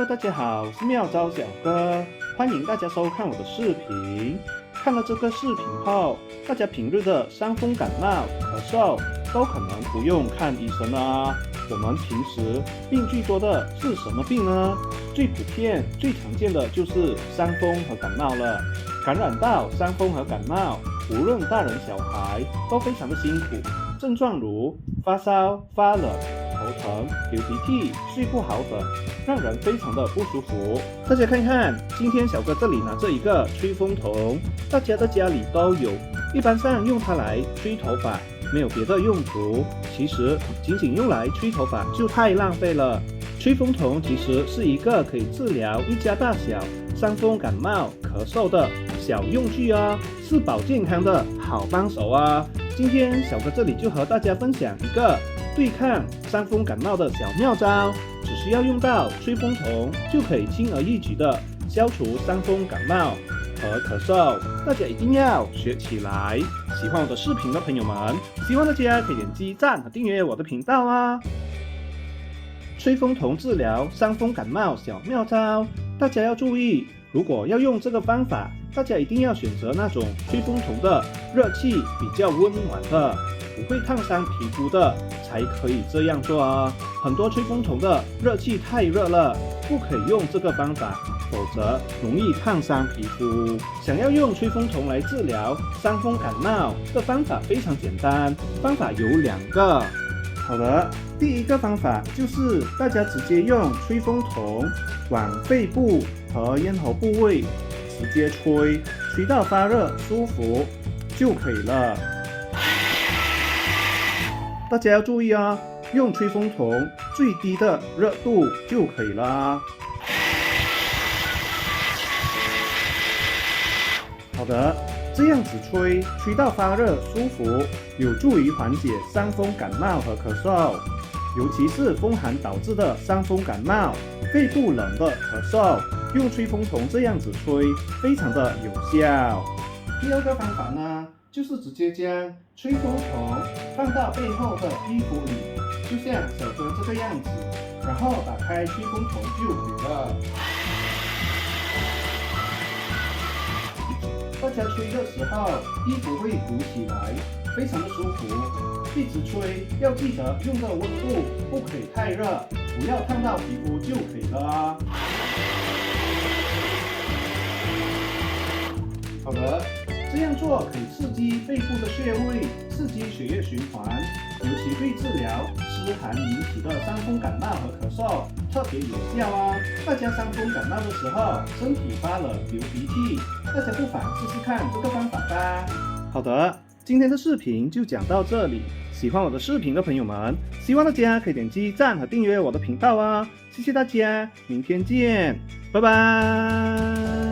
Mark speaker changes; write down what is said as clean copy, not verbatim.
Speaker 1: Hello， 大家好，我是妙招小哥，欢迎大家收看我的视频。看了这个视频后，大家平日的伤风感冒、咳嗽都可能不用看医生啊。我们平时病最多的是什么病呢？最普遍、最常见的就是伤风和感冒了。感染到伤风和感冒，无论大人小孩都非常的辛苦，症状如发烧、发冷、头疼、流鼻涕、睡不好等，让人非常的不舒服。大家看看，今天小哥这里拿着一个吹风筒，大家的家里都有，一般上用它来吹头发，没有别的用途。其实仅仅用来吹头发就太浪费了。吹风筒其实是一个可以治疗一家大小伤风感冒、咳嗽的小用具啊，是保健康的好帮手啊。今天小哥这里就和大家分享一个对抗伤风感冒的小妙招，只需要用到吹风筒就可以轻而易举的消除伤风感冒和咳嗽，大家一定要学起来。喜欢我的视频的朋友们，希望大家可以点击赞和订阅我的频道啊。吹风筒治疗伤风感冒小妙招，大家要注意，如果要用这个方法，大家一定要选择那种吹风筒的热气比较温暖的，不会烫伤皮肤的，才可以这样做啊。很多吹风筒的热气太热了，不可以用这个方法，否则容易烫伤皮肤。想要用吹风筒来治疗伤风感冒的方法非常简单，方法有两个。好的，第一个方法就是大家直接用吹风筒往肺部和咽喉部位直接吹，吹到发热舒服就可以了。大家要注意啊，用吹风筒最低的热度就可以了。好的，这样子吹到发热舒服，有助于缓解伤风感冒和咳嗽，尤其是风寒导致的伤风感冒、肺部冷的咳嗽，用吹风筒这样子吹非常的有效。第二个方法呢，就是直接将吹风筒放到背后的衣服里，就像小哥这个样子，然后打开吹风筒就可以了。大家吹的时候，衣服会鼓起来，非常的舒服。一直吹，要记得用的温度不可以太热，不要烫到皮肤就可以了啊。好的，这样做可以刺激肺部的穴位，刺激血液循环，尤其对治疗湿寒引起的伤风感冒和咳嗽特别有效啊！大家伤风感冒的时候，身体发冷、流鼻涕，大家不妨试试看这个方法吧。好的，今天的视频就讲到这里。喜欢我的视频的朋友们，希望大家可以点击赞和订阅我的频道啊！谢谢大家，明天见，拜拜。